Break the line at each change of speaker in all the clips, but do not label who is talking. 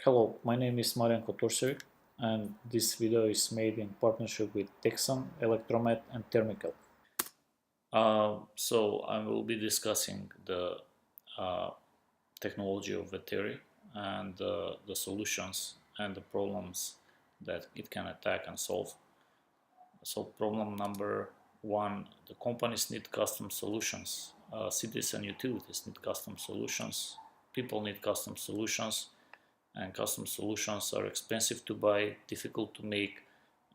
Hello, my name is Marian Kotorsevic, and this video is made in partnership with Texan, Electromed, and Thermical. So I will be discussing the uh, technology of veteri and the solutions and the problems that it can attack and solve. So problem number one, the companies need custom solutions. Cities and utilities need custom solutions. People need custom solutions, and custom solutions are expensive to buy, difficult to make,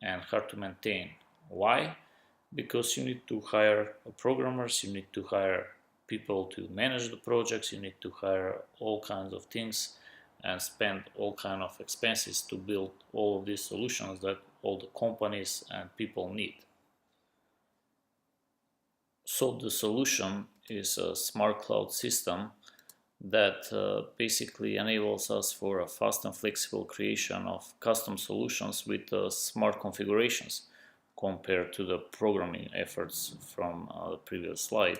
and hard to maintain. Why? Because you need to hire programmers, you need to hire people to manage the projects, you need to hire all kinds of things and spend all kinds of expenses to build all of these solutions that all the companies and people need. So the solution is a smart cloud system that basically enables us for a fast and flexible creation of custom solutions with smart configurations compared to the programming efforts from the previous slide.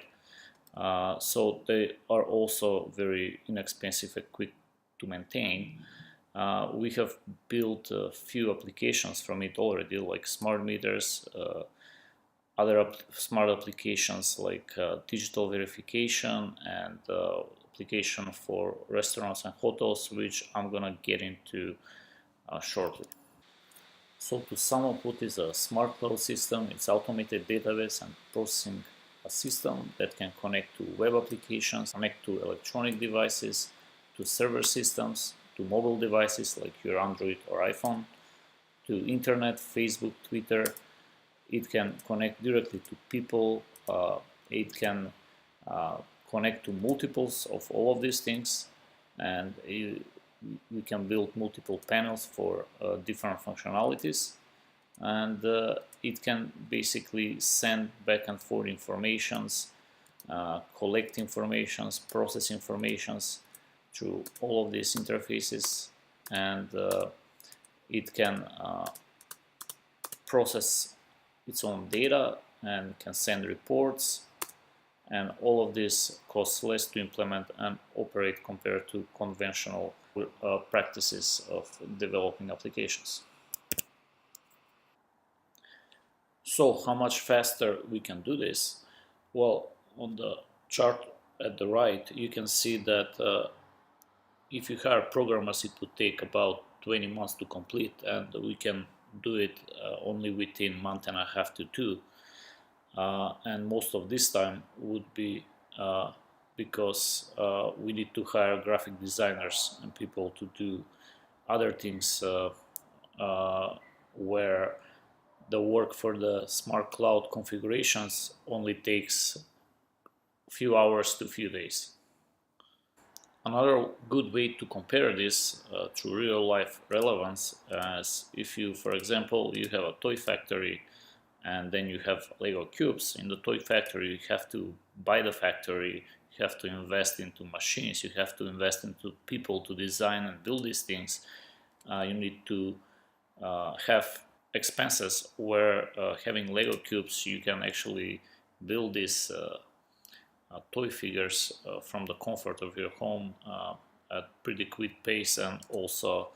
So they are also very inexpensive and quick to maintain. We have built a few applications from it already, like smart meters, other smart applications like digital verification and application for restaurants and hotels, which I'm gonna get into shortly. So to sum up what is a smart cloud system, it's automated database and processing a system that can connect to web applications, connect to electronic devices, to server systems, to mobile devices like your Android or iPhone, to internet, Facebook, Twitter. It can connect directly to people. It can connect to multiples of all of these things, and we can build multiple panels for different functionalities, and it can basically send back and forth informations, collect informations, process informations through all of these interfaces, and it can process its own data and can send reports, and all of this costs less to implement and operate compared to conventional practices of developing applications. So how much faster we can do this? Well, on the chart at the right, you can see that if you hire programmers, it would take about 20 months to complete, and we can do it only within a month and a half to two. And most of this time would be because we need to hire graphic designers and people to do other things where the work for the smart cloud configurations only takes a few hours to a few days. Another good way to compare this to real life relevance is if you, for example, you have a toy factory and then you have Lego cubes. In the toy factory, you have to buy the factory, you have to invest into machines, you have to invest into people to design and build these things. You need to have expenses where having Lego cubes, you can actually build these toy figures from the comfort of your home at pretty quick pace, and also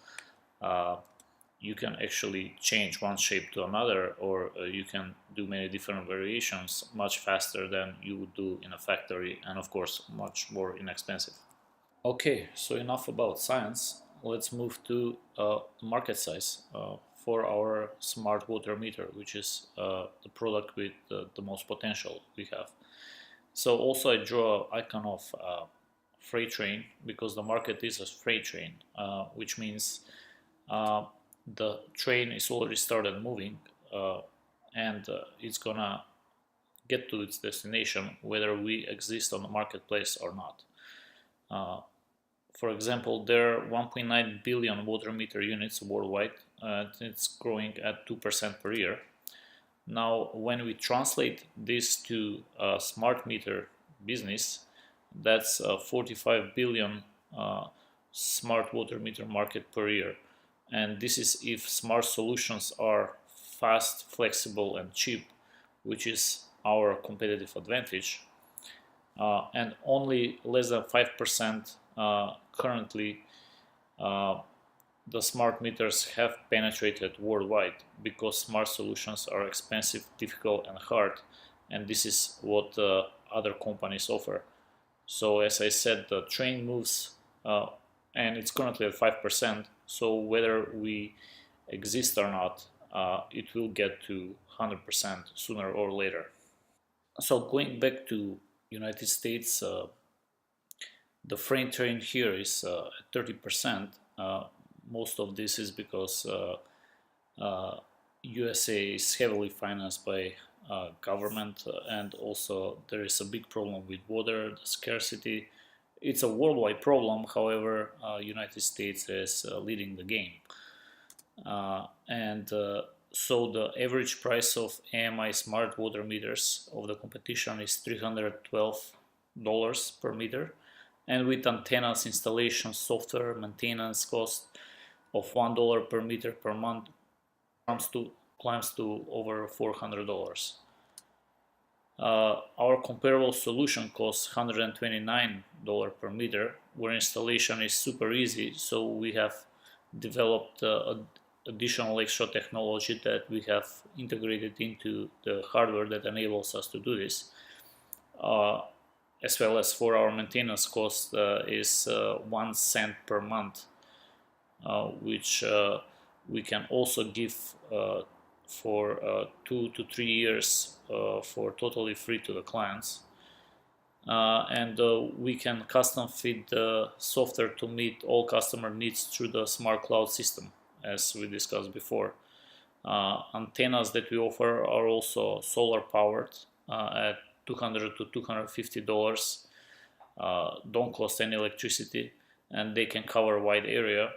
you can actually change one shape to another, or you can do many different variations much faster than you would do in a factory, and of course much more inexpensive. Okay, so enough about science. Let's move to market size for our smart water meter, which is the product with the most potential we have. So also I draw an icon of freight train because the market is a freight train, which means the train is already started moving and it's gonna get to its destination whether we exist on the marketplace or not. For example, there are 1.9 billion water meter units worldwide, and it's growing at 2% per year. Now, when we translate this to a smart meter business, that's a 45 billion smart water meter market per year. And this is if smart solutions are fast, flexible, and cheap, which is our competitive advantage. And only less than 5% currently the smart meters have penetrated worldwide because smart solutions are expensive, difficult, and hard, and this is what other companies offer. So as I said, the train moves, uh, and it's currently at 5%. So whether we exist or not, it will get to 100% sooner or later. So going back to United States, the freight train here is at 30%. Most of this is because USA is heavily financed by government, and also there is a big problem with water, the scarcity. It's a worldwide problem. However, United States is leading the game, and so the average price of AMI smart water meters of the competition is $312 per meter, and with antennas, installation, software, maintenance cost of $1 per meter per month comes to climbs to over $400. Our comparable solution costs $129 per meter, where installation is super easy. So we have developed additional extra technology that we have integrated into the hardware that enables us to do this. As well as for our maintenance cost is 1 cent per month, which we can also give for 2 to 3 years for totally free to the clients. And we can custom fit the software to meet all customer needs through the smart cloud system, as we discussed before. Antennas that we offer are also solar powered at $200 to $250. Don't cost any electricity, and they can cover a wide area.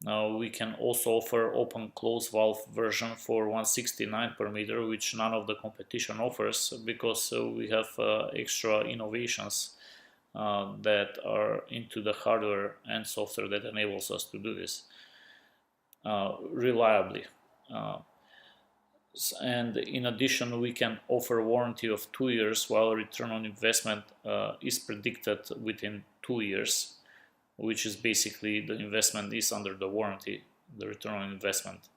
Now we can also offer open close valve version for 169 per meter, which none of the competition offers, because we have extra innovations that are into the hardware and software that enables us to do this reliably. And in addition, we can offer a warranty of 2 years, while return on investment is predicted within 2 years, which is basically the investment is under the warranty, the return on investment.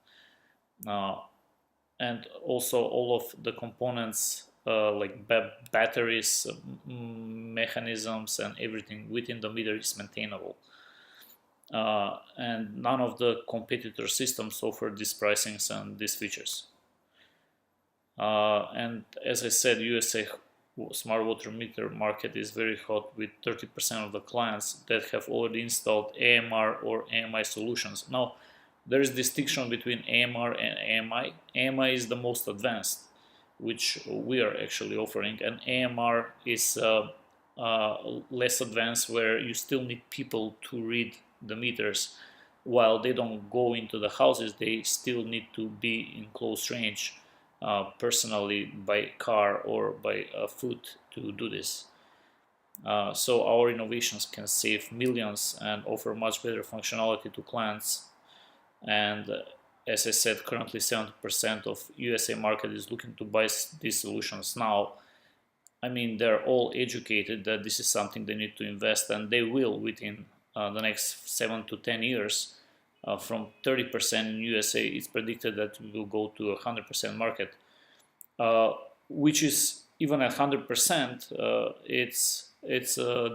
And also all of the components like batteries, mechanisms, and everything within the meter is maintainable. And none of the competitor systems offer these pricings and these features. And as I said, USA smart water meter market is very hot, with 30% of the clients that have already installed AMR or AMI solutions. Now, there is distinction between AMR and AMI. AMI is the most advanced, which we are actually offering, and AMR is less advanced, where you still need people to read the meters. While they don't go into the houses, they still need to be in close range, personally, by car or by foot, to do this. So our innovations can save millions and offer much better functionality to clients. And as I said, currently 70% of USA market is looking to buy these solutions now. I mean, they're all educated that this is something they need to invest, and they will within the next 7 to 10 years. From 30% in USA, it's predicted that we will go to 100% market, which is even at 100%.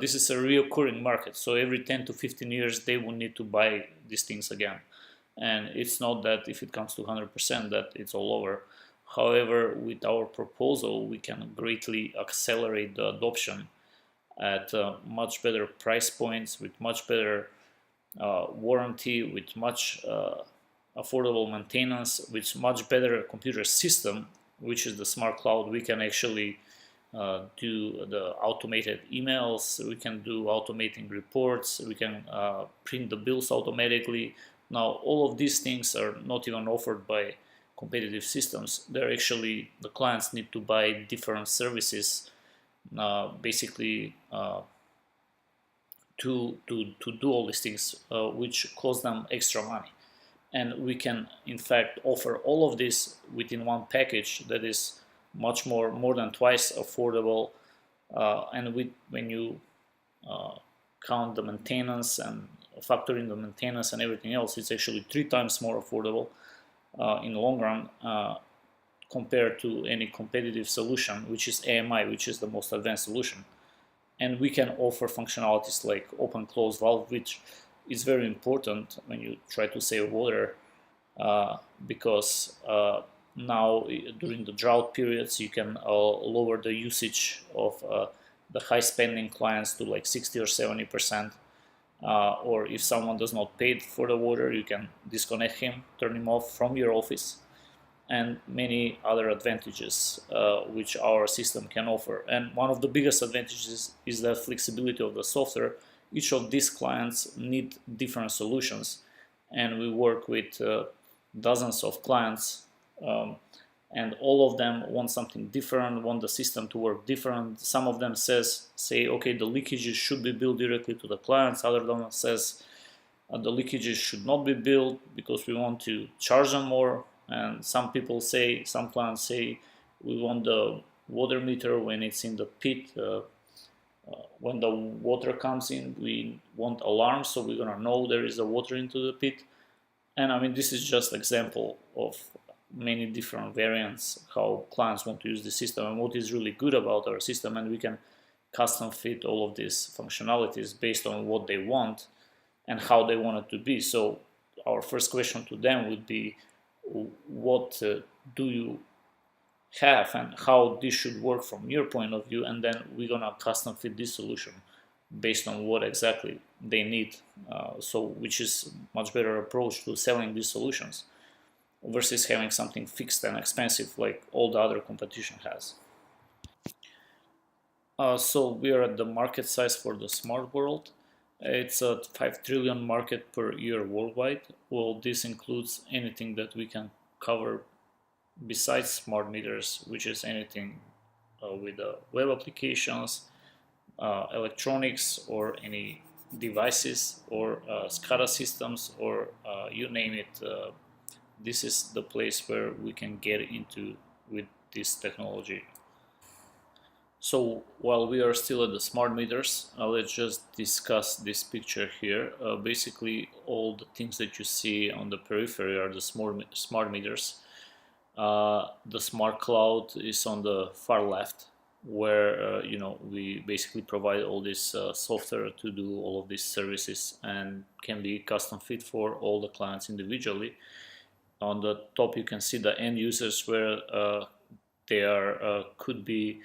This is a reoccurring market. So every 10 to 15 years, they will need to buy these things again. And it's not that if it comes to 100% that it's all over. However, with our proposal, we can greatly accelerate the adoption at much better price points, with much better warranty, with much affordable maintenance, with much better computer system, which is the smart cloud. We can actually do the automated emails, we can do automating reports, we can print the bills automatically. Now, all of these things are not even offered by competitive systems. They're actually, the clients need to buy different services, basically to do all these things, which cost them extra money. And we can, in fact, offer all of this within one package that is much more than twice affordable. And when you count the maintenance and factor in the maintenance and everything else, it's actually 3 times more affordable in the long run compared to any competitive solution, which is AMI, which is the most advanced solution. And we can offer functionalities like open close valve, which is very important when you try to save water, because now during the drought periods you can lower the usage of the high spending clients to like 60 or 70%. Or if someone does not pay for the water, you can disconnect him, turn him off from your office, and many other advantages which our system can offer. And one of the biggest advantages is the flexibility of the software. Each of these clients need different solutions, and we work with dozens of clients, and all of them want something different, want the system to work different. Some of them say, okay, the leakages should be billed directly to the clients. Other one says the leakages should not be billed because we want to charge them more. And some clients say, we want the water meter when it's in the pit. When the water comes in, we want alarms, so we're gonna know there is a water into the pit. And I mean, this is just example of many different variants how clients want to use the system and what is really good about our system. And we can custom fit all of these functionalities based on what they want and how they want it to be. So our first question to them would be, what do you have and how this should work from your point of view, and then we're gonna custom fit this solution based on what exactly they need, which is much better approach to selling these solutions versus having something fixed and expensive like all the other competition has. So we are at the market size for the smart world. It's a 5 trillion market per year worldwide. Well, this includes anything that we can cover besides smart meters, which is anything with web applications, electronics, or any devices, or SCADA systems, or you name it. This is the place where we can get into with this technology. So while we are still at the smart meters, let's just discuss this picture here. Basically, all the things that you see on the periphery are the smart meters. The smart cloud is on the far left, where we basically provide all this software to do all of these services and can be custom fit for all the clients individually. On the top, you can see the end users where they are could be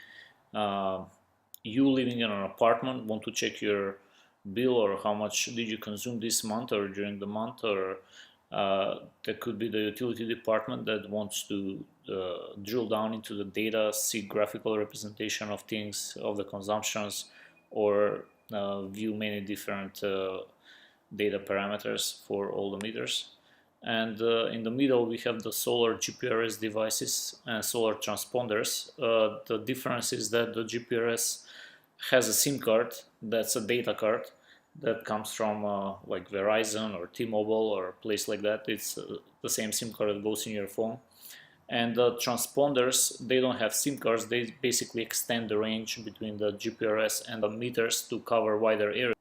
you living in an apartment, want to check your bill or how much did you consume this month or during the month, or there could be the utility department that wants to drill down into the data, see graphical representation of things, of the consumptions, or view many different data parameters for all the meters. And in the middle we have the solar GPRS devices and solar transponders. The difference is that the GPRS has a SIM card, that's a data card that comes from like Verizon or T-Mobile or a place like that. It's the same SIM card that goes in your phone. And the transponders, they don't have SIM cards, they basically extend the range between the GPRS and the meters to cover wider areas.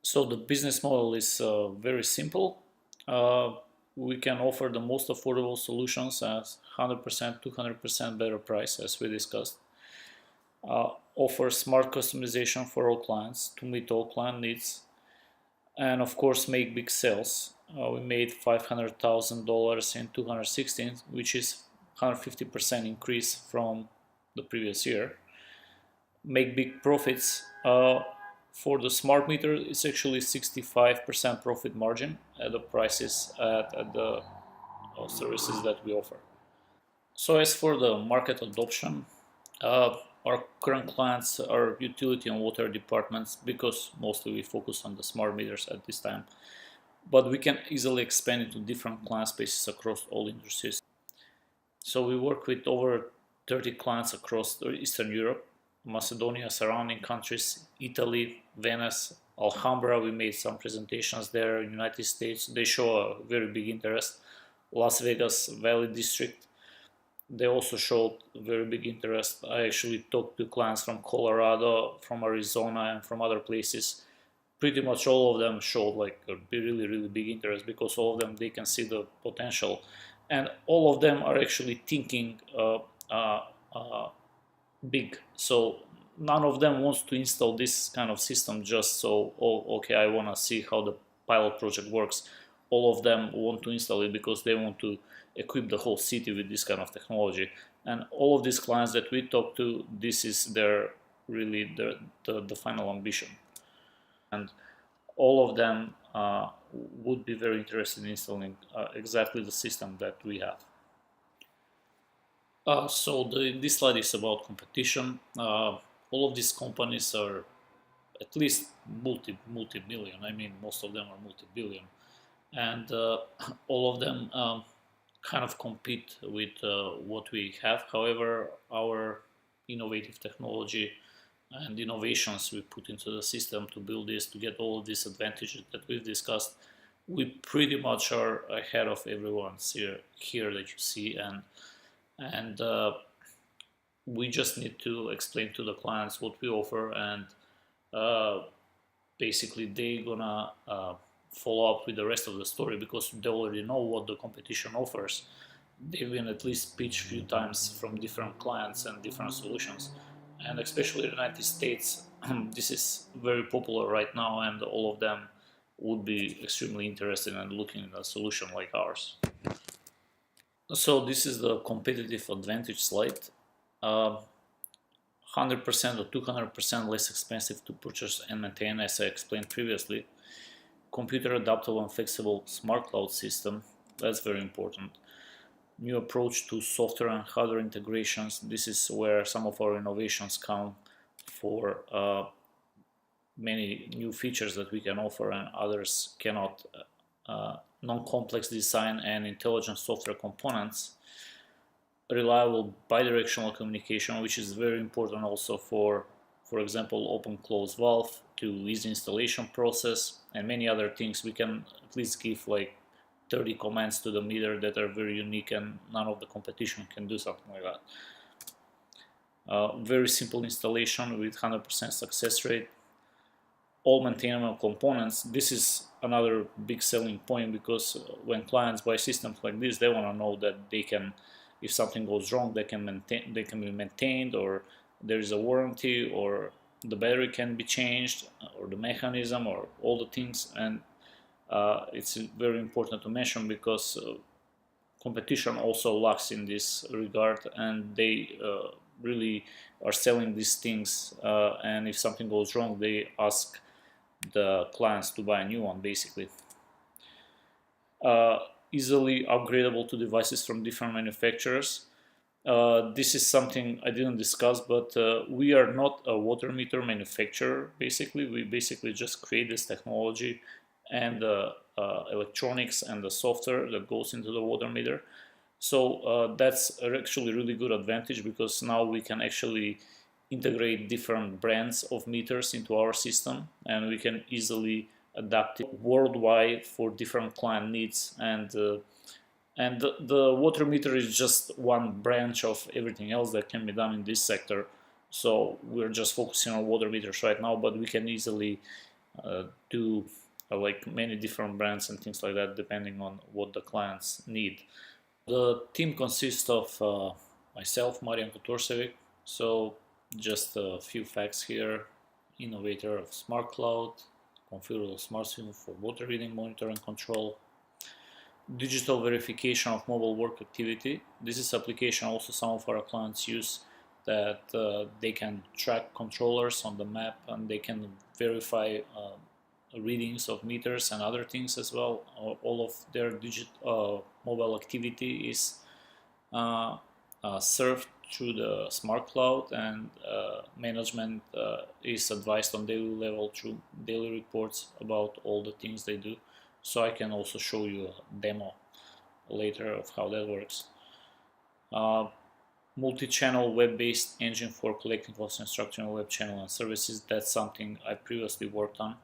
So the business model is very simple. We can offer the most affordable solutions at 100%, 200% better price, as we discussed. Offer smart customization for all clients to meet all client needs, and of course make big sales. We made $500,000 in 2016, which is 150% increase from the previous year. Make big profits. For the smart meter, it's actually 65% profit margin at the prices at the services that we offer. So as for the market adoption, our current clients are utility and water departments, because mostly we focus on the smart meters at this time. But we can easily expand into different client spaces across all industries. So we work with over 30 clients across Eastern Europe, Macedonia, surrounding countries, Italy, Venice, Alhambra. We made some presentations there. United States, they show a very big interest. Las Vegas Valley District, they also showed very big interest. I actually talked to clients from Colorado, from Arizona, and from other places pretty much all of them showed like a really big interest, because all of them, they can see the potential, and all of them are actually thinking uh, uh, big. So none of them wants to install this kind of system just so, oh, okay, I want to see how the pilot project works. All of them want to install it because they want to equip the whole city with this kind of technology. And all of these clients that we talk to, this is their really the final ambition. And all of them would be very interested in installing exactly the system that we have. This slide is about competition. All of these companies are at least multi-billion. I mean, most of them are multi-billion, and all of them kind of compete with what we have. However, our innovative technology and innovations we put into the system to build this, to get all of these advantages that we've discussed, we pretty much are ahead of everyone here that you see, and we just need to explain to the clients what we offer, and uh, basically they're gonna follow up with the rest of the story, because they already know what the competition offers. They've been at least pitched a few times from different clients and different solutions, and especially in the United States, this is very popular right now, and all of them would be extremely interested in looking at a solution like ours. So this is the competitive advantage slide. 100% or 200% less expensive to purchase and maintain, as I explained previously. Computer adaptable and flexible smart cloud system, that's very important. New approach to software and hardware integrations, this is where some of our innovations come for many new features that we can offer and others cannot. Non-complex design and intelligent software components. Reliable bidirectional communication, which is very important also for example, open-close valve to easy installation process and many other things. We can at least give like 30 commands to the meter that are very unique, and none of the competition can do something like that. Very simple installation with 100% success rate. All maintainable components. This is another big selling point, because when clients buy systems like this, they want to know that they can, if something goes wrong, they can be maintained, or there is a warranty, or the battery can be changed, or the mechanism, or all the things. And it's very important to mention, because competition also lacks in this regard, and they really are selling these things, and if something goes wrong, they ask the clients to buy a new one, basically. Easily upgradable to devices from different manufacturers. This is something I didn't discuss, but we are not a water meter manufacturer. Basically, we just create this technology and the electronics and the software that goes into the water meter. So that's actually really good advantage, because now we can actually integrate different brands of meters into our system, and we can easily adapt it worldwide for different client needs. And the water meter is just one branch of everything else that can be done in this sector. So we're just focusing on water meters right now, but we can easily do like many different brands and things like that, depending on what the clients need. The team consists of myself, Marian Kotorsevic. So just a few facts here. Innovator of Smart Cloud, configurable smart system for water reading, monitor and control. Digital verification of mobile work activity. This is application also some of our clients use, that they can track controllers on the map, and they can verify readings of meters and other things as well. All of their mobile activity is served through the smart cloud, and management is advised on daily level through daily reports about all the things they do. So I can also show you a demo later of how that works. Multi-channel web-based engine for collecting cost and structuring web channel and services. That's something I previously worked on.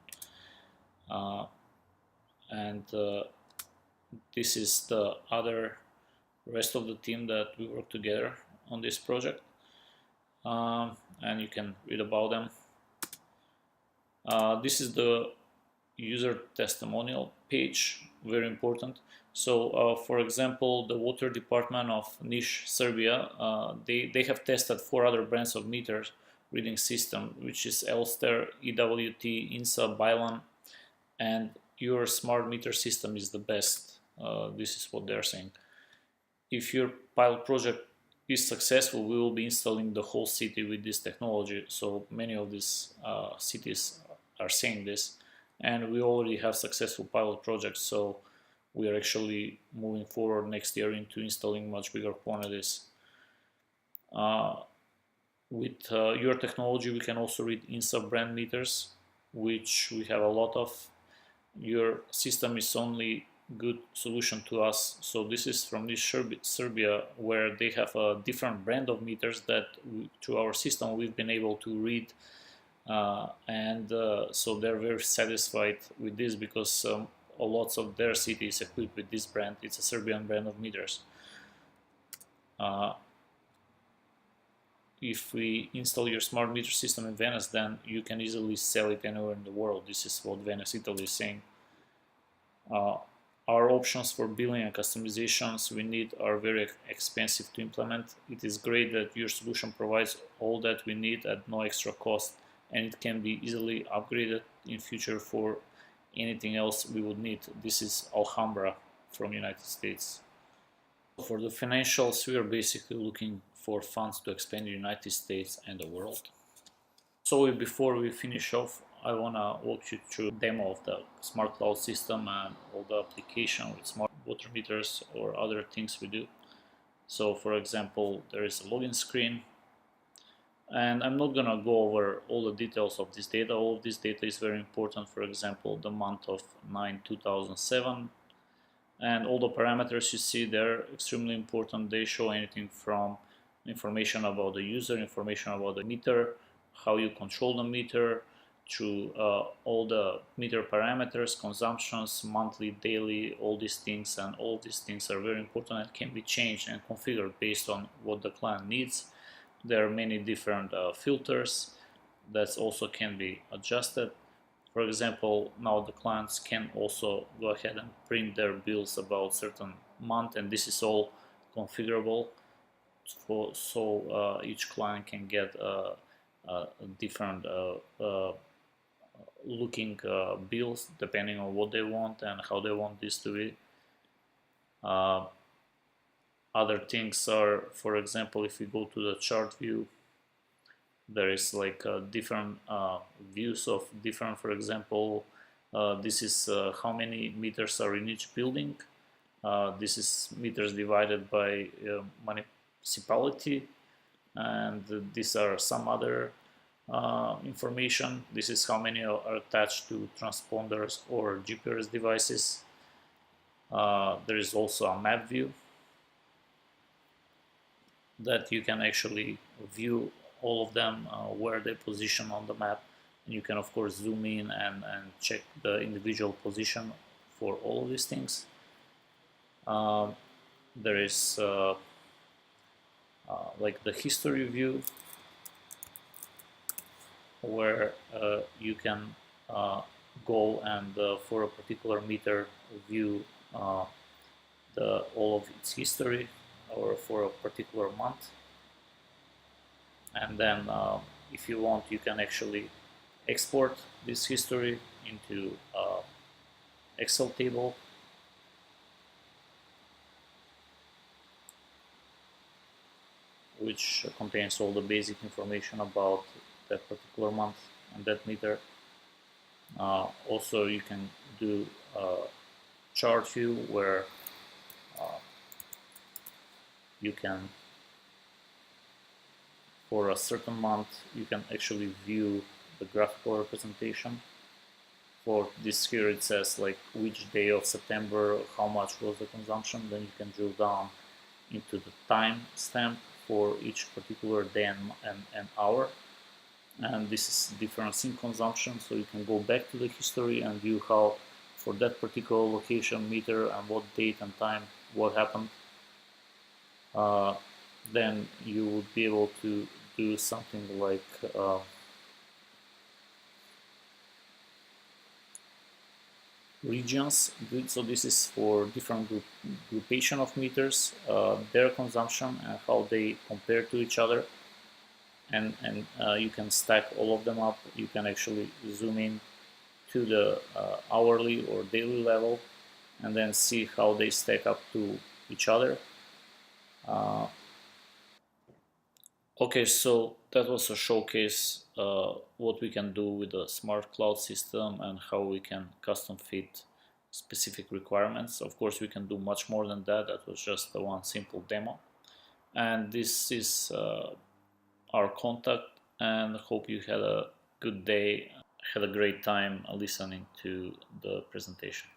And this is the rest of the team that we work together on this project, and you can read about them. This is the user testimonial page, very important. So for example, the water department of Niš, Serbia, they have tested 4 other brands of meters reading system, which is Elster, EWT, INSA, Bylan, and your smart meter system is the best. This is what they're saying. If your pilot project is successful, we will be installing the whole city with this technology. So many of these cities are saying this, and we already have successful pilot projects. So we are actually moving forward next year into installing much bigger quantities. With your technology, we can also read INSA brand meters, which we have a lot of. Your system is only good solution to us. So this is from this Serbia, where they have a different brand of meters that through our system we've been able to read, and so they're very satisfied with this because a lot of their city is equipped with this brand. It's a Serbian brand of meters. If we install your smart meter system in Venice, then you can easily sell it anywhere in the world. This is what Venice, Italy is saying. Our options for billing and customizations we need are very expensive to implement. It is great that your solution provides all that we need at no extra cost, and it can be easily upgraded in future for anything else we would need. This is Alhambra from United States. For the financials, we are basically looking for funds to expand the United States and the world. So before we finish off, I want to walk you through a demo of the smart cloud system and all the application with smart water meters or other things we do. So for example, there is a login screen, and I'm not gonna go over all the details of this data. All of this data is very important. For example, the month of 9/2007, and all the parameters you see there extremely important. They show anything from information about the user, information about the meter, how you control the meter, through all the meter parameters, consumptions, monthly, daily, all these things, and all these things are very important and can be changed and configured based on what the client needs. There are many different filters that also can be adjusted. For example, now the clients can also go ahead and print their bills about certain month, and this is all configurable. So each client can get a different looking bills depending on what they want and how they want this to be. Other things are, for example, if we go to the chart view, there is like different views of different, for example, this is how many meters are in each building. This is meters divided by municipality, and these are some other information. This is how many are attached to transponders or GPS devices. There is also a map view that you can actually view all of them, where they position on the map, and you can of course zoom in and check the individual position for all of these things. There is like the history view, where you can go and for a particular meter view all of its history, or for a particular month. And then if you want, you can actually export this history into Excel table, which contains all the basic information about that particular month and that meter. Also, you can do chart view, where you can, for a certain month, you can actually view the graphical representation. For this here, it says like which day of September, how much was the consumption. Then you can drill down into the time stamp for each particular day and hour. And this is difference in consumption, so you can go back to the history and view how for that particular location, meter, and what date and time, what happened. Then you would be able to do something like regions. So this is for different groupation of meters, their consumption and how they compare to each other. And you can stack all of them up. You can actually zoom in to the hourly or daily level and then see how they stack up to each other. Uh, okay, so that was a showcase what we can do with the smart cloud system and how we can custom fit specific requirements. Of course, we can do much more than that. That was just the one simple demo. And this is our contact, and hope you had a good day, had a great time listening to the presentation.